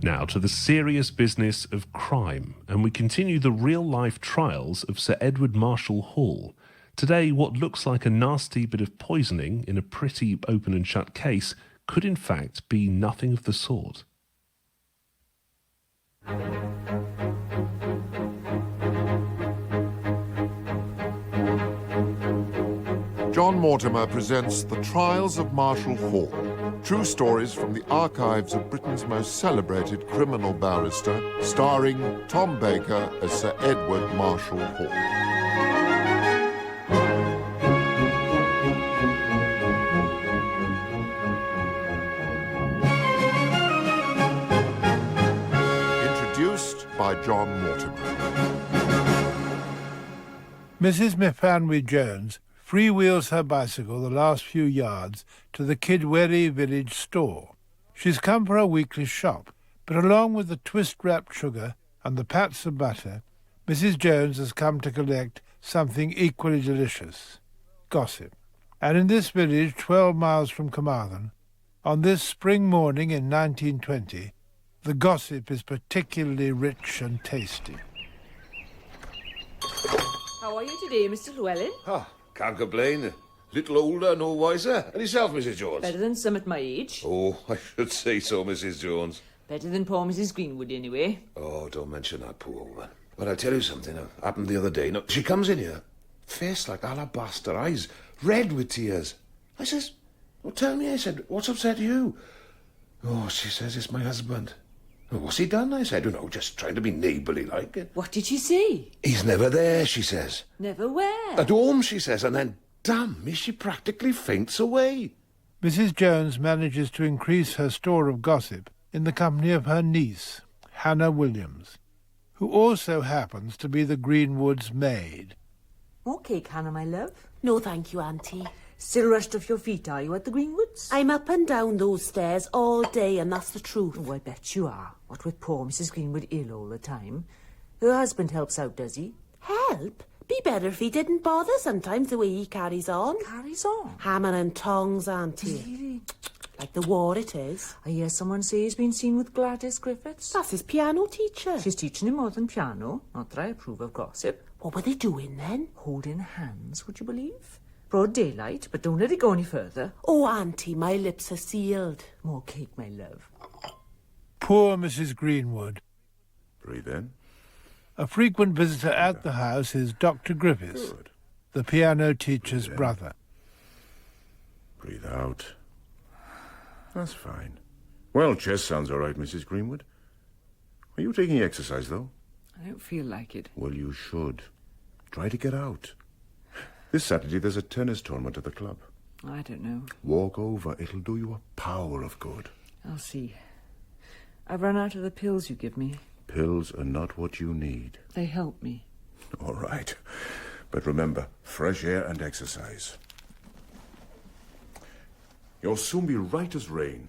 Now to the serious business of crime, and we continue the real-life trials of Sir Edward Marshall Hall. Today, what looks like a nasty bit of poisoning in a pretty open and shut case could in fact be nothing of the sort. John Mortimer presents The Trials of Marshall Hall. True stories from the archives of Britain's most celebrated criminal barrister, starring Tom Baker as Sir Edward Marshall Hall. Introduced by John Mortimer. Mrs. Miphanwy Jones freewheels her bicycle the last few yards to the Kidweri village store. She's come for a weekly shop, but along with the twist-wrapped sugar and the pats of butter, Mrs. Jones has come to collect something equally delicious, gossip. And in this village, 12 miles from Carmarthen, on this spring morning in 1920, the gossip is particularly rich and tasty. How are you today, Mr. Llewellyn? Can't complain. Little older, no wiser. And yourself, Mrs. Jones? Better than some at my age. Oh, I should say so, Mrs. Jones. Better than poor Mrs. Greenwood, anyway. Oh, don't mention that poor woman. But I'll tell you something that happened the other day. No, she comes in here, face like alabaster, eyes red with tears. I says, well, tell me, I said, what's upset you? Oh, she says, it's my husband. Well, what's he done? I said, just trying to be neighbourly like it. What did she say? He's never there, she says. Never where? At home, she says, and then, damn me, she practically faints away. Mrs. Jones manages to increase her store of gossip in the company of her niece, Hannah Williams, who also happens to be the Greenwood's maid. More cake, Hannah, my love? No, thank you, Auntie. Still rushed off your feet, are you, at the Greenwoods? I'm up and down those stairs all day, and that's the truth. Oh, I bet you are. What with poor Mrs. Greenwood ill all the time. Her husband helps out, does he? Help? Be better if he didn't bother sometimes the way he carries on. Carries on? Hammer and tongs, Auntie. Really? Like the war it is. I hear someone say he's been seen with Gladys Griffiths. That's his piano teacher. She's teaching him more than piano. Not that I approve of gossip. What were they doing then? Holding hands, would you believe? Broad daylight, but don't let it go any further. Oh, Auntie, my lips are sealed. More cake, my love. Poor Mrs. Greenwood. Breathe in. A frequent visitor at the house is Dr. Griffiths, Good. the piano teacher's brother. Breathe out. That's fine. Well, chest sounds all right, Mrs. Greenwood. Are you taking exercise, though? I don't feel like it. Well, you should. Try to get out. This Saturday there's a tennis tournament at the club. I don't know. Walk over. It'll do you a power of good. I'll see. I've run out of the pills you give me. Pills are not what you need. They help me. All right. But remember, fresh air and exercise. You'll soon be right as rain.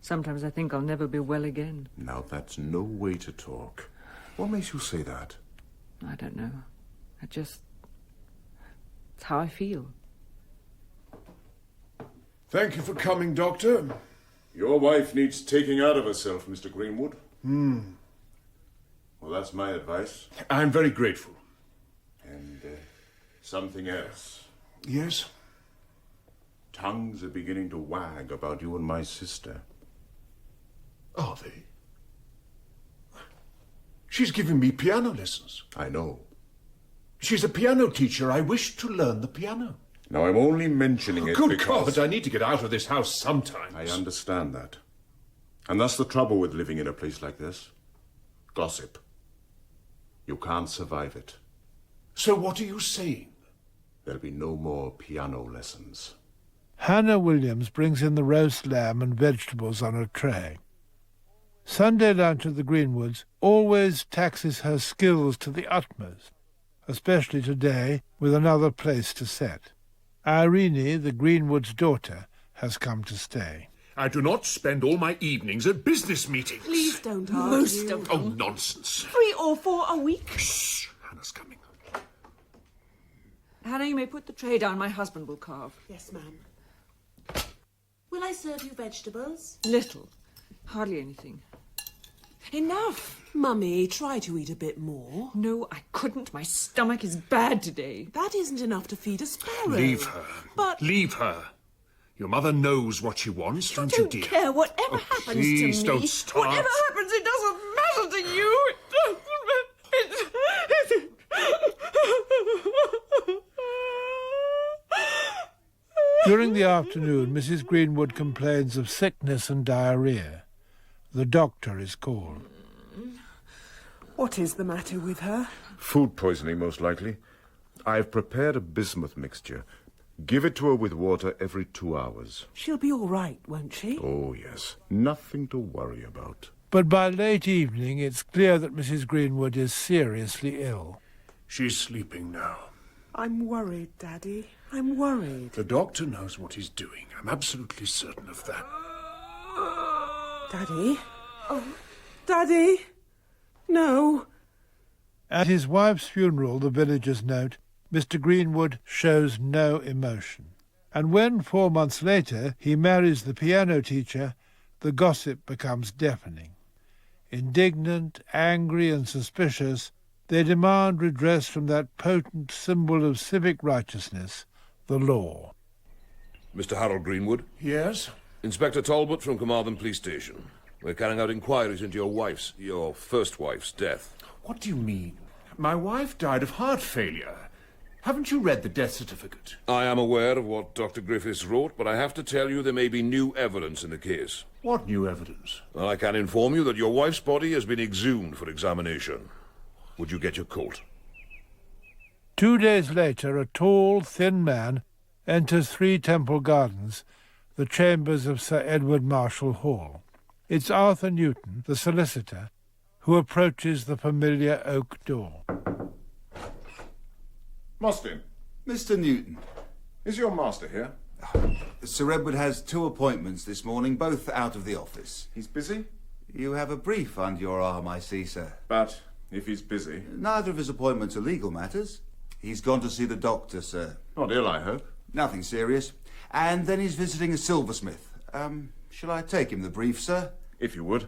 Sometimes I think I'll never be well again. Now, that's no way to talk. What makes you say that? I don't know. It's how I feel. Thank you for coming, Doctor. Your wife needs taking out of herself, Mr. Greenwood. Well, that's my advice. I'm very grateful. And something else. Yes? Tongues are beginning to wag about you and my sister. Are they? She's giving me piano lessons. I know. She's a piano teacher. I wish to learn the piano. Now, I'm only mentioning it Good because... God, I need to get out of this house sometimes. I understand that. And that's the trouble with living in a place like this. Gossip. You can't survive it. So what are you saying? There'll be no more piano lessons. Hannah Williams brings in the roast lamb and vegetables on a tray. Sunday lunch at the Greenwoods always taxes her skills to the utmost, especially today with another place to set. Irene, the Greenwood's daughter, has come to stay. I do not spend all my evenings at business meetings. Please don't argue. Most of Oh, them. nonsense. 3 or 4 a week. Shh, Hannah's coming. Hannah, you may put the tray down. My husband will carve. Yes, ma'am. Will I serve you vegetables? Little. Hardly anything. Enough! Mummy, try to eat a bit more. No, I couldn't. My stomach is bad today. That isn't enough to feed a sparrow. Leave her. But Leave her. Your mother knows what she wants, don't you, don't dear? care whatever happens to me. Please don't start. Whatever happens, it doesn't matter to you. During the afternoon, Mrs. Greenwood complains of sickness and diarrhoea. The doctor is called. what is the matter with her? Food poisoning, most likely. I've prepared a bismuth mixture. Give it to her with water every 2 hours. She'll be all right, won't she? Oh, yes. Nothing to worry about. But by late evening, it's clear that Mrs. Greenwood is seriously ill. She's sleeping now. I'm worried, Daddy. I'm worried. The doctor knows what he's doing. I'm absolutely certain of that. Daddy? Oh, Daddy? No. At his wife's funeral, the villagers note, Mr. Greenwood shows no emotion. And when 4 months later he marries the piano teacher, the gossip becomes deafening. Indignant, angry and suspicious, they demand redress from that potent symbol of civic righteousness, the law. Mr. Harold Greenwood? Yes? Inspector Talbot from Carmarthen Police Station. We're carrying out inquiries into your first wife's death. What do you mean? My wife died of heart failure. Haven't you read the death certificate? I am aware of what Dr. Griffiths wrote, but I have to tell you there may be new evidence in the case. What new evidence? Well, I can inform you that your wife's body has been exhumed for examination. Would you get your coat? 2 days later, a tall, thin man enters 3 Temple Gardens, the chambers of Sir Edward Marshall Hall. It's Arthur Newton, the solicitor, who approaches the familiar oak door. Mostyn, Mr. Newton, is your master here? Sir Edward has 2 appointments this morning, both out of the office. He's busy? You have a brief under your arm, I see, sir. But if he's busy... Neither of his appointments are legal matters. He's gone to see the doctor, sir. Not ill, I hope. Nothing serious. And then he's visiting a silversmith. Shall I take him the brief, sir? If you would.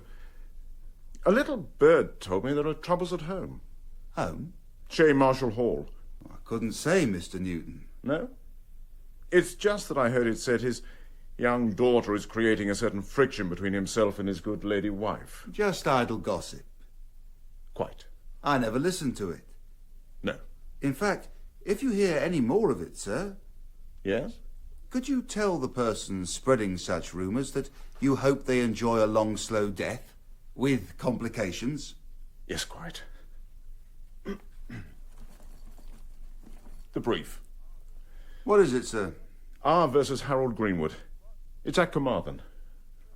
A little bird told me there are troubles at home. Home? Chez Marshall Hall. I couldn't say, Mr. Newton. No? It's just that I heard it said his young daughter is creating a certain friction between himself and his good lady wife. Just idle gossip. Quite. I never listened to it. No. In fact, if you hear any more of it, sir... Yes? Could you tell the person spreading such rumours that you hope they enjoy a long, slow death, with complications? Yes, quite. The brief. What is it, sir? R versus Harold Greenwood. It's at Carmarthen.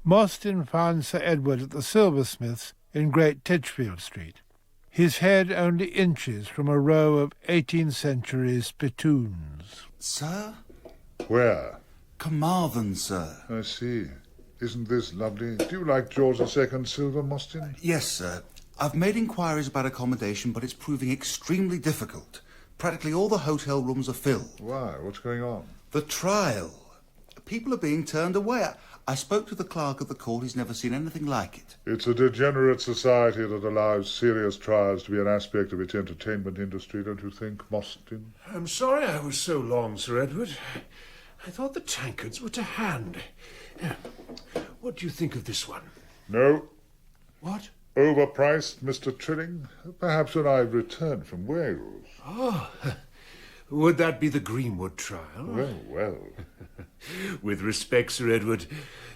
Mostyn finds Sir Edward at the silversmith's in Great Titchfield Street, his head only inches from a row of 18th century spittoons. Sir? Where? Carmarthen, sir. I see. Isn't this lovely? Do you like George II silver, Mostyn? Yes, sir. I've made inquiries about accommodation, but it's proving extremely difficult. Practically all the hotel rooms are filled. Why? What's going on? The trial. People are being turned away. I spoke to the clerk of the court. He's never seen anything like it. It's a degenerate society that allows serious trials to be an aspect of its entertainment industry, don't you think, Mostyn? I'm sorry I was so long, Sir Edward. I thought the tankards were to hand. What do you think of this one? No. What? Overpriced, Mr. Trilling. Perhaps when I've returned from Wales. Oh, would that be the Greenwood trial? Well, well. With respect, Sir Edward,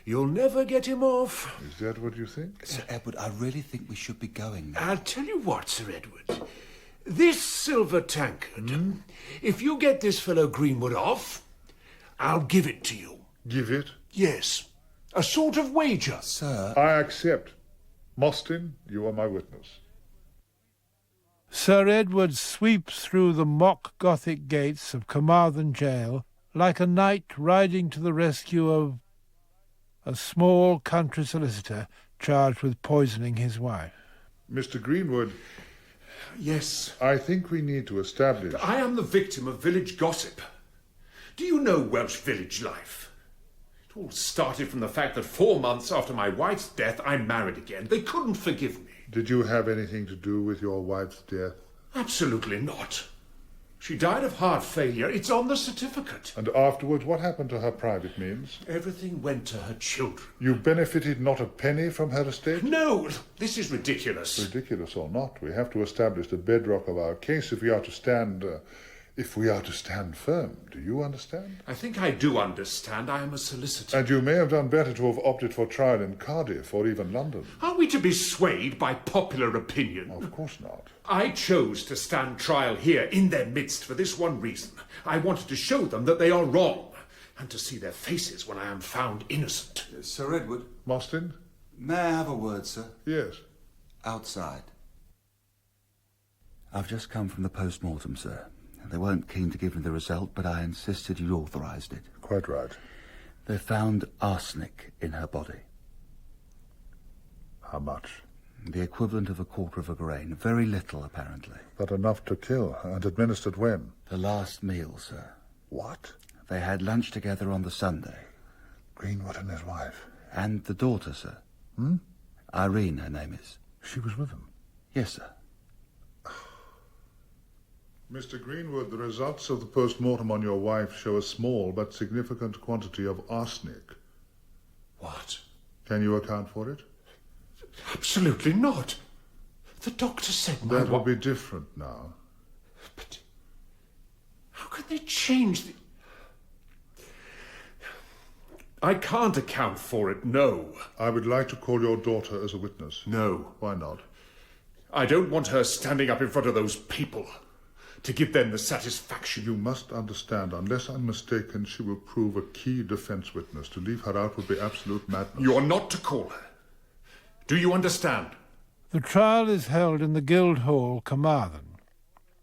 you'll never get him off. Is that what you think? Sir Edward, I really think we should be going now. I'll tell you what, Sir Edward. This silver tankard, if you get this fellow Greenwood off, I'll give it to you. Give it? Yes. A sort of wager. Sir... I accept. Mostyn, you are my witness. Sir Edward sweeps through the mock Gothic gates of Carmarthen Jail like a knight riding to the rescue of a small country solicitor charged with poisoning his wife. Mr. Greenwood. Yes. I think we need to establish... I am the victim of village gossip. Do you know Welsh village life? It all started from the fact that 4 months after my wife's death, I married again. They couldn't forgive me. Did you have anything to do with your wife's death? Absolutely not. She died of heart failure. It's on the certificate. And afterwards, what happened to her private means? Everything went to her children. You benefited not a penny from her estate? No, this is ridiculous. Ridiculous or not, we have to establish the bedrock of our case if we are to stand firm. Do you understand? I think I do understand. I am a solicitor. And you may have done better to have opted for trial in Cardiff or even London. Are we to be swayed by popular opinion? Of course not. I chose to stand trial here in their midst for this one reason. I wanted to show them that they are wrong and to see their faces when I am found innocent. Sir Edward? Mostyn? May I have a word, sir? Yes. Outside. I've just come from the post-mortem, sir. They weren't keen to give me the result, but I insisted you authorised it. Quite right. They found arsenic in her body. How much? The equivalent of 1/4 of a grain. Very little, apparently. But enough to kill, and administered when? The last meal, sir. What? They had lunch together on the Sunday. Greenwood and his wife? And the daughter, sir. Irene, her name is. She was with them? Yes, sir. Mr. Greenwood, the results of the post-mortem on your wife show a small but significant quantity of arsenic. What? Can you account for it? Absolutely not. The doctor said my That will be different now. But how can they change the... I can't account for it, no. I would like to call your daughter as a witness. No. Why not? I don't want her standing up in front of those people to give them the satisfaction. You must understand, unless I'm mistaken, she will prove a key defence witness. To leave her out would be absolute madness. You are not to call her. Do you understand? The trial is held in the Guildhall, Carmarthen.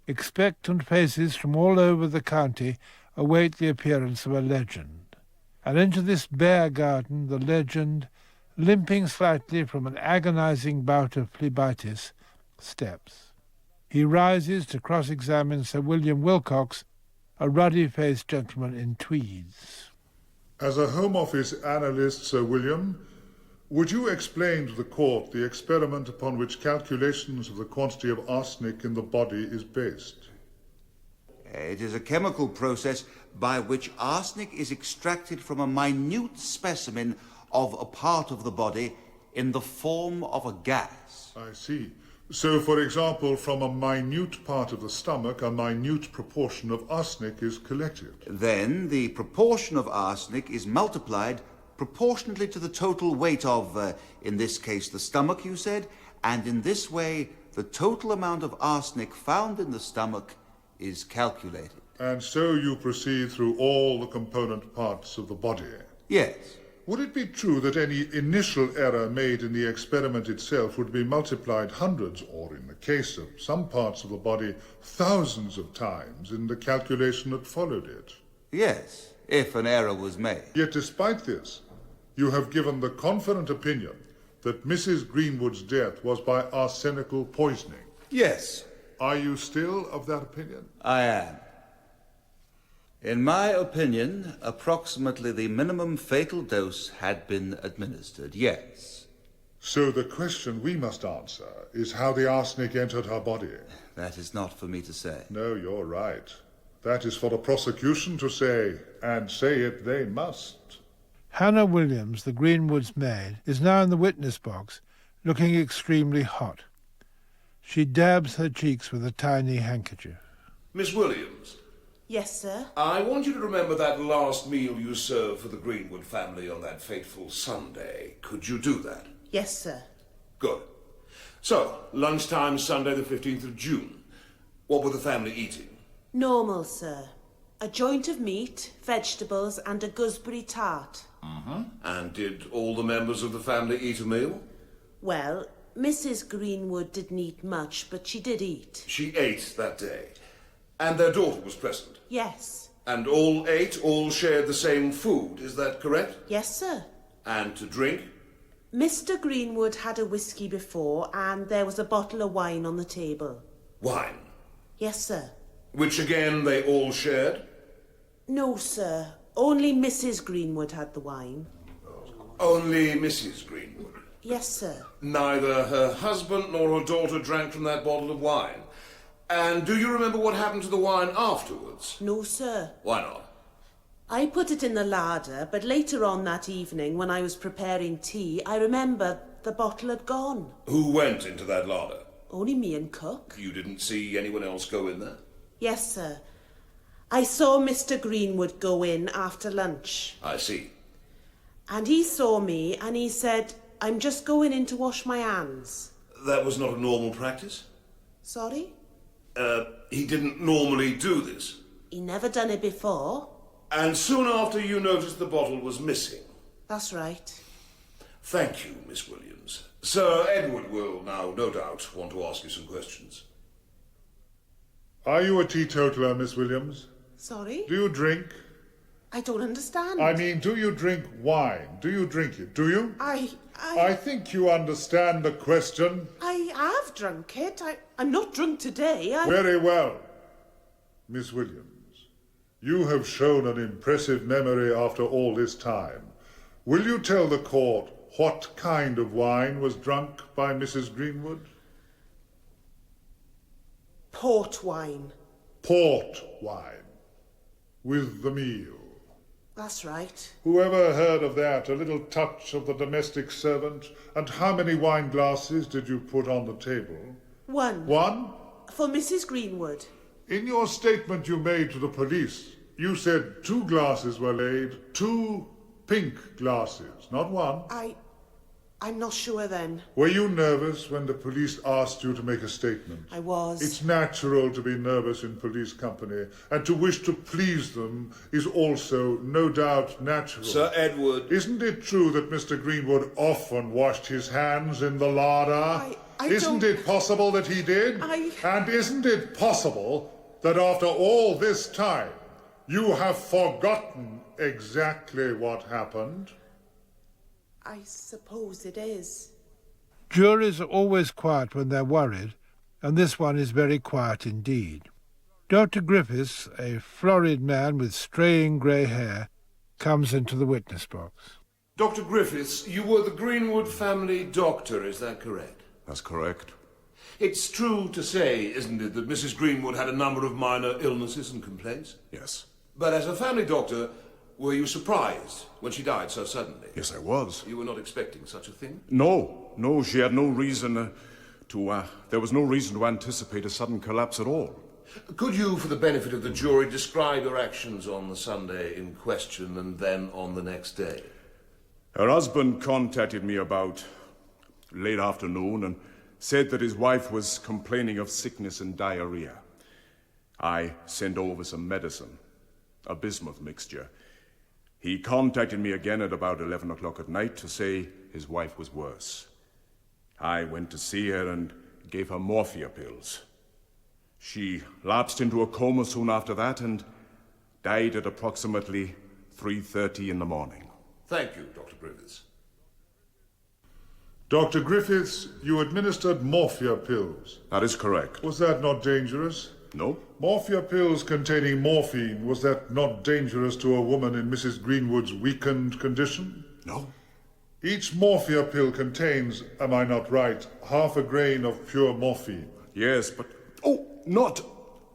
Expectant faces from all over the county await the appearance of a legend. And into this bare garden the legend, limping slightly from an agonizing bout of phlebitis, steps. He rises to cross-examine Sir William Wilcox, a ruddy-faced gentleman in tweeds. As a Home Office analyst, Sir William, would you explain to the court the experiment upon which calculations of the quantity of arsenic in the body is based? It is a chemical process by which arsenic is extracted from a minute specimen of a part of the body in the form of a gas. I see. So, for example, from a minute part of the stomach, a minute proportion of arsenic is collected. Then the proportion of arsenic is multiplied proportionately to the total weight of, in this case, the stomach, you said, and in this way, the total amount of arsenic found in the stomach is calculated. And so you proceed through all the component parts of the body? Yes. Would it be true that any initial error made in the experiment itself would be multiplied hundreds, or in the case of some parts of the body, thousands of times in the calculation that followed it? Yes, if an error was made. Yet despite this, you have given the confident opinion that Mrs. Greenwood's death was by arsenical poisoning. Yes. Are you still of that opinion? I am. In my opinion, approximately the minimum fatal dose had been administered, yes. So the question we must answer is how the arsenic entered her body. That is not for me to say. No, you're right. That is for the prosecution to say, and say it they must. Hannah Williams, the Greenwood's maid, is now in the witness box, looking extremely hot. She dabs her cheeks with a tiny handkerchief. Miss Williams. Yes, sir. I want you to remember that last meal you served for the Greenwood family on that fateful Sunday. Could you do that? Yes, sir. Good. So, lunchtime Sunday the 15th of June. What were the family eating? Normal, sir. A joint of meat, vegetables, and a gooseberry tart. And did all the members of the family eat a meal? Well, Mrs. Greenwood didn't eat much, but she did eat. She ate that day. And their daughter was present? Yes. And all ate, all shared the same food, is that correct? Yes, sir. And to drink? Mr. Greenwood had a whiskey before, and there was a bottle of wine on the table. Wine? Yes, sir. Which again they all shared? No, sir. Only Mrs. Greenwood had the wine. Only Mrs. Greenwood? Yes, sir. Neither her husband nor her daughter drank from that bottle of wine. And do you remember what happened to the wine afterwards? No, sir. Why not? I put it in the larder, but later on that evening, when I was preparing tea, I remembered the bottle had gone. Who went into that larder? Only me and Cook. You didn't see anyone else go in there? Yes, sir. I saw Mr. Greenwood go in after lunch. I see. And he saw me and he said, "I'm just going in to wash my hands." That was not a normal practice? Sorry? He didn't normally do this? He never done it before. And soon after you noticed the bottle was missing? That's right. Thank you, Miss Williams. Sir Edward will now, no doubt, want to ask you some questions. Are you a teetotaler, Miss Williams? Sorry? Do you drink? I don't understand. I mean, do you drink wine? Do you drink it? Do you? I think you understand the question. I have drunk it. I'm not drunk today. Very well. Miss Williams, you have shown an impressive memory after all this time. Will you tell the court what kind of wine was drunk by Mrs. Greenwood? Port wine. Port wine. With the meal. That's right. Whoever heard of that? A little touch of the domestic servant? And how many wine glasses did you put on the table? One. One? For Mrs. Greenwood. In your statement you made to the police, you said 2 glasses were laid, 2 pink glasses, not one. I'm not sure then. Were you nervous when the police asked you to make a statement? I was. It's natural to be nervous in police company, and to wish to please them is also, no doubt, natural. Sir Edward... Isn't it true that Mr. Greenwood often washed his hands in the larder? Isn't it possible that he did? And isn't it possible that after all this time, you have forgotten exactly what happened? I suppose it is. Juries are always quiet when they're worried, and this one is very quiet indeed. Dr. Griffiths, a florid man with straying grey hair, comes into the witness box. Dr. Griffiths, you were the Greenwood family doctor, is that correct? That's correct. It's true to say, isn't it, that Mrs. Greenwood had a number of minor illnesses and complaints? Yes. But as a family doctor, were you surprised when she died so suddenly? Yes, I was. You were not expecting such a thing? No, she had no reason there was no reason to anticipate a sudden collapse at all. Could you, for the benefit of the jury, describe your actions on the Sunday in question and then on the next day? Her husband contacted me about late afternoon and said that his wife was complaining of sickness and diarrhea. I sent over some medicine, a bismuth mixture. He contacted me again at about 11 o'clock at night to say his wife was worse. I went to see her and gave her morphia pills. She lapsed into a coma soon after that and died at approximately 3:30 in the morning. Thank you, Dr. Griffiths. Dr. Griffiths, you administered morphia pills. That is correct. Was that not dangerous? No. Morphia pills containing morphine, was that not dangerous to a woman in Mrs. Greenwood's weakened condition? No. Each morphia pill contains, am I not right, half a grain of pure morphine? Yes, but...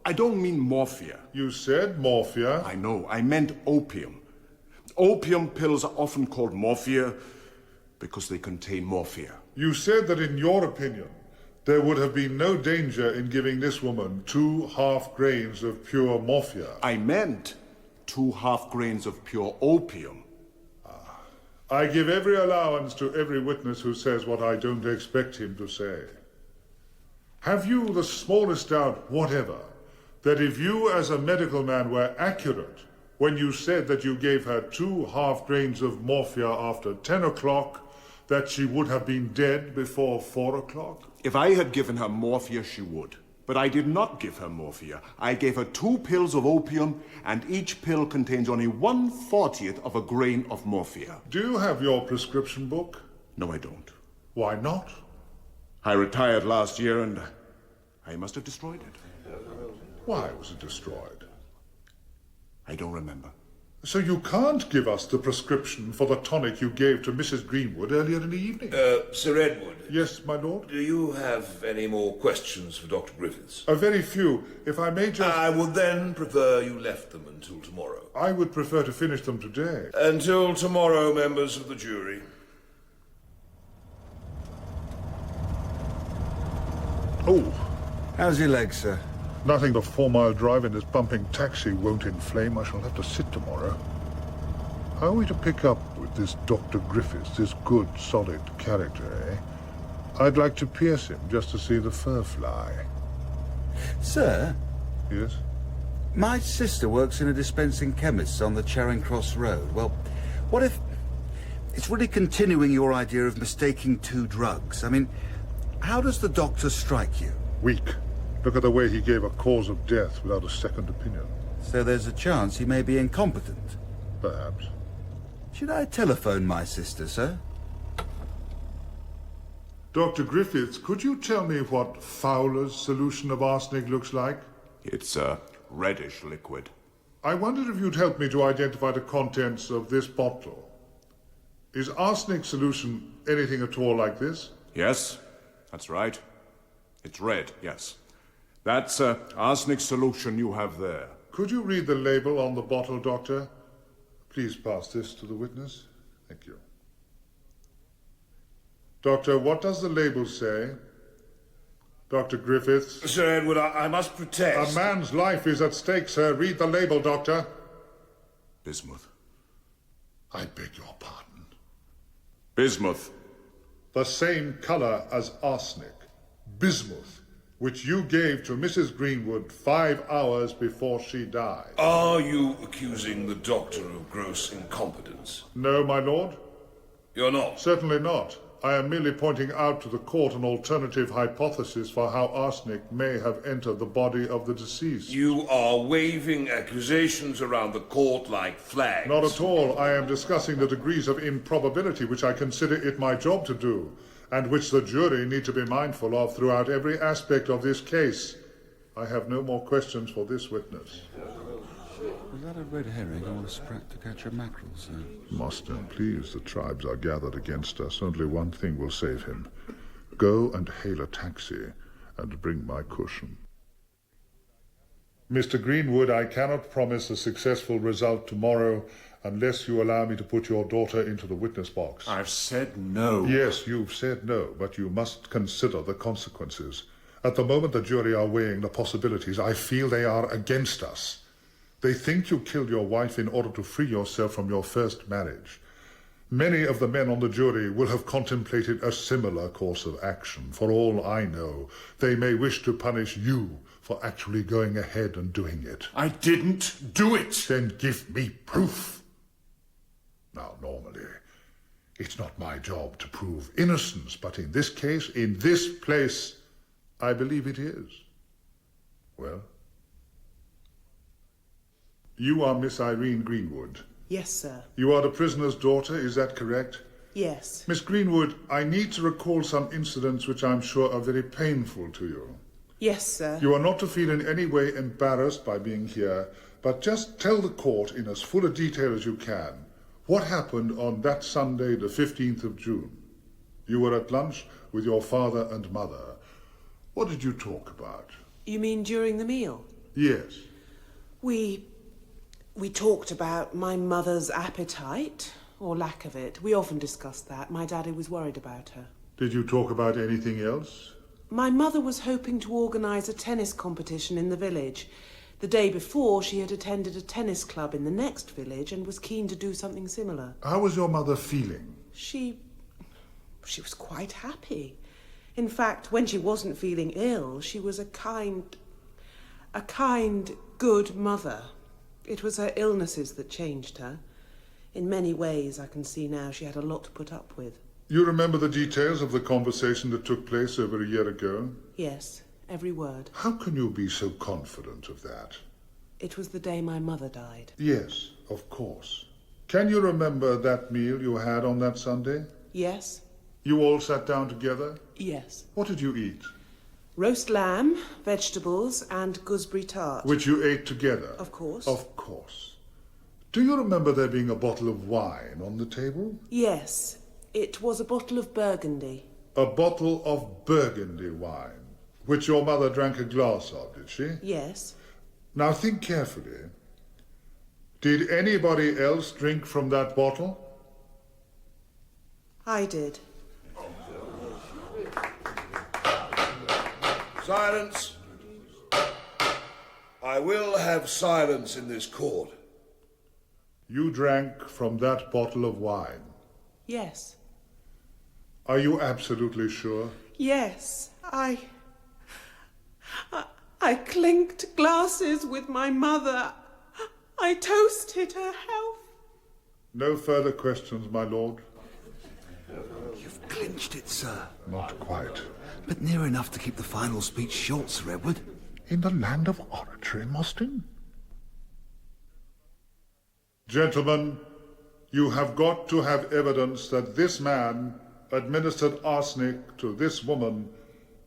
I don't mean morphia. You said morphia. I know. I meant opium. Opium pills are often called morphia because they contain morphia. You said that in your opinion, there would have been no danger in giving this woman 2 half grains of pure morphia. I meant 2 half grains of pure opium. I give every allowance to every witness who says what I don't expect him to say. Have you the smallest doubt whatever that if you as a medical man were accurate when you said that you gave her 2 half grains of morphia after 10 o'clock, that she would have been dead before 4 o'clock? If I had given her morphia, she would. But I did not give her morphia. I gave her 2 pills of opium, and each pill contains only 1/40th of a grain of morphia. Do you have your prescription book? No, I don't. Why not? I retired last year, and I must have destroyed it. Why was it destroyed? I don't remember. So you can't give us the prescription for the tonic you gave to Mrs. Greenwood earlier in the evening? Sir Edward. Yes, my lord? Do you have any more questions for Dr. Griffiths? A very few. If I may just... I would then prefer you left them until tomorrow. I would prefer to finish them today. Until tomorrow, members of the jury. Oh, How's your leg, sir? nothing the 4-mile drive in this bumping taxi won't inflame. I shall have to sit tomorrow. How are we to pick up with this Dr. Griffiths, this good, solid character, eh? I'd like to pierce him just to see the fur fly. Sir, Yes? my sister works in a dispensing chemist's on the Charing Cross Road. Well, what if... It's really continuing your idea of mistaking two drugs. I mean, how does the doctor strike you? Weak. Look at the way he gave a cause of death without a second opinion. So there's a chance he may be incompetent. Perhaps. Should I telephone my sister, sir? Dr. Griffiths, could you tell me what Fowler's solution of arsenic looks like? It's a reddish liquid. I wondered if you'd help me to identify the contents of this bottle. Is arsenic solution anything at all like this? Yes, that's right. It's red, yes. That's arsenic solution you have there. Could you read the label on the bottle, Doctor? Please pass this to the witness. Thank you. Doctor, what does the label say? Dr. Griffiths? Sir Edward, I must protest. A man's life is at stake, sir. Read the label, Doctor. Bismuth. I beg your pardon. Bismuth. The same colour as arsenic. Bismuth, which you gave to Mrs. Greenwood 5 hours before she died. Are you accusing the doctor of gross incompetence? No, my lord. You're not. Certainly not. I am merely pointing out to the court an alternative hypothesis for how arsenic may have entered the body of the deceased. You are waving accusations around the court like flags. Not at all. I am discussing the degrees of improbability which I consider it my job to do, and which the jury need to be mindful of throughout every aspect of this case. I have no more questions for this witness. Was that a red herring or a sprat to catch a mackerel, sir? Mostyn, please, the tribes are gathered against us. Only one thing will save him. Go and hail a taxi and bring my cushion. Mr. Greenwood, I cannot promise a successful result tomorrow unless you allow me to put your daughter into the witness box. I've said no. Yes, you've said no, but you must consider the consequences. At the moment the jury are weighing the possibilities, I feel they are against us. They think you killed your wife in order to free yourself from your first marriage. Many of the men on the jury will have contemplated a similar course of action. For all I know, they may wish to punish you for actually going ahead and doing it. I didn't do it. Then give me proof. Now, normally, it's not my job to prove innocence, but in this case, in this place, I believe it is. Well? You are Miss Irene Greenwood. Yes, sir. You are the prisoner's daughter, is that correct? Yes. Miss Greenwood, I need to recall some incidents which I'm sure are very painful to you. Yes, sir. You are not to feel in any way embarrassed by being here, but just tell the court in as full a detail as you can what happened on that Sunday, the 15th of June. You were at lunch with your father and mother. What did you talk about? You mean during the meal? Yes. We talked about my mother's appetite, or lack of it. We often discussed that. My daddy was worried about her. Did you talk about anything else? My mother was hoping to organise a tennis competition in the village. The day before, she had attended a tennis club in the next village and was keen to do something similar. How was your mother feeling? She was quite happy. In fact, when she wasn't feeling ill, she was a kind, good mother. It was her illnesses that changed her. In many ways, I can see now she had a lot to put up with. You remember the details of the conversation that took place over a year ago? Yes, every word. How can you be so confident of that? It was the day my mother died. Yes, of course. Can you remember that meal you had on that Sunday? Yes. You all sat down together? Yes. What did you eat? Roast lamb, vegetables, and gooseberry tart. Which you ate together? Of course. Of course. Do you remember there being a bottle of wine on the table? Yes, it was a bottle of Burgundy. A bottle of Burgundy wine, which your mother drank a glass of, did she? Yes. Now think carefully. Did anybody else drink from that bottle? I did. Silence. I will have silence in this court. You drank from that bottle of wine. Yes. Are you absolutely sure? Yes, I clinked glasses with my mother. I toasted her health. No further questions, my lord? You've clinched it, sir. Not quite. But near enough to keep the final speech short, Sir Edward. In the land of oratory, Mostyn? Gentlemen, you have got to have evidence that this man administered arsenic to this woman,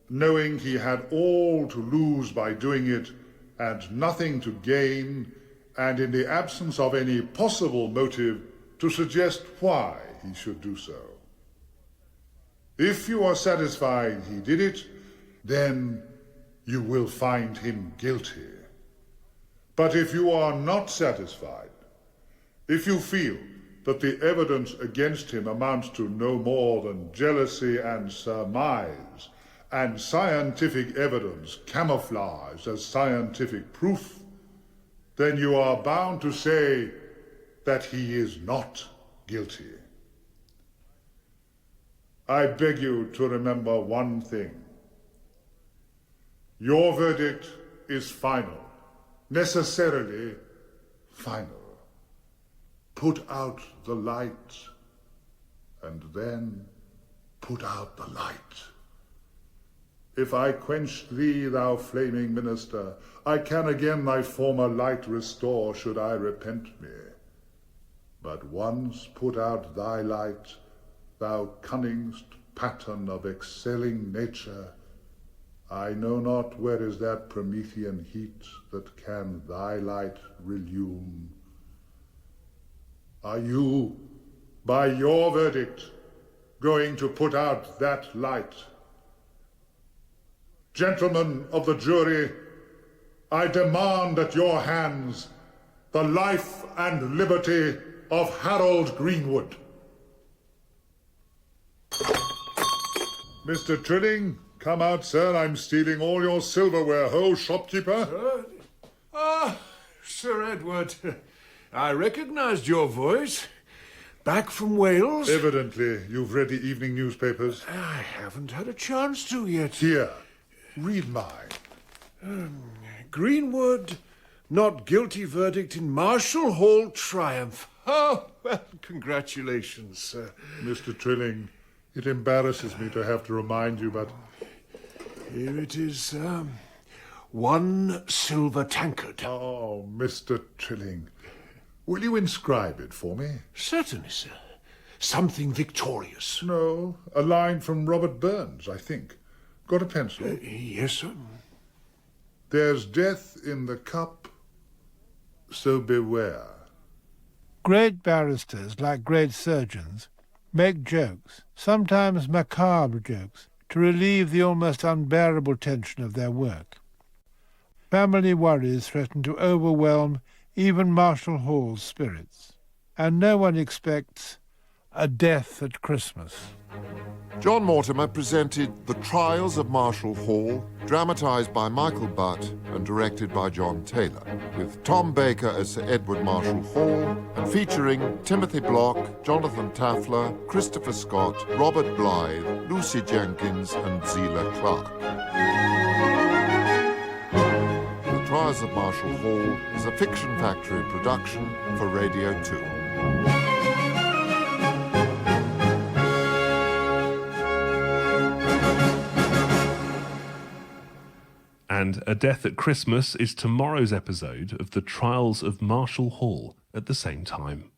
knowing he had all to lose by doing it and nothing to gain, and in the absence of any possible motive to suggest why he should do so. If you are satisfied he did it, then you will find him guilty. But if you are not satisfied, if you feel that the evidence against him amounts to no more than jealousy and surmise, and scientific evidence camouflaged as scientific proof, then you are bound to say that he is not guilty. I beg you to remember one thing. Your verdict is final, necessarily final. Put out the light, and then put out the light. If I quench thee, thou flaming minister, I can again thy former light restore, should I repent me. But once put out thy light, thou cunningst pattern of excelling nature, I know not where is that Promethean heat that can thy light relume. Are you, by your verdict, going to put out that light? Gentlemen of the jury, I demand at your hands the life and liberty of Harold Greenwood. Mr. Trilling, come out, sir. I'm stealing all your silverware. Ho, shopkeeper. Sir? Ah, Sir Edward. I recognised your voice. Back from Wales? Evidently, you've read the evening newspapers. I haven't had a chance to yet. Here, read mine. Greenwood, not guilty verdict in Marshall Hall triumph. Oh, well, congratulations, sir. Mr. Trilling, it embarrasses me to have to remind you, but... Here it is, one silver tankard. Oh, Mr. Trilling. Will you inscribe it for me? Certainly, sir. Something victorious. No, a line from Robert Burns, I think. Got a pencil? Yes, sir. There's death in the cup, so beware. Great barristers, like great surgeons, make jokes, sometimes macabre jokes, to relieve the almost unbearable tension of their work. Family worries threaten to overwhelm even Marshall Hall's spirits, and no one expects a death at Christmas. John Mortimer presented The Trials of Marshall Hall, dramatised by Michael Butt and directed by John Taylor, with Tom Baker as Sir Edward Marshall Hall, and featuring Timothy Block, Jonathan Taffler, Christopher Scott, Robert Blythe, Lucy Jenkins and Zela Clark. The Trials of Marshall Hall is a Fiction Factory production for Radio 2. And A Death at Christmas is tomorrow's episode of The Trials of Marshall Hall at the same time.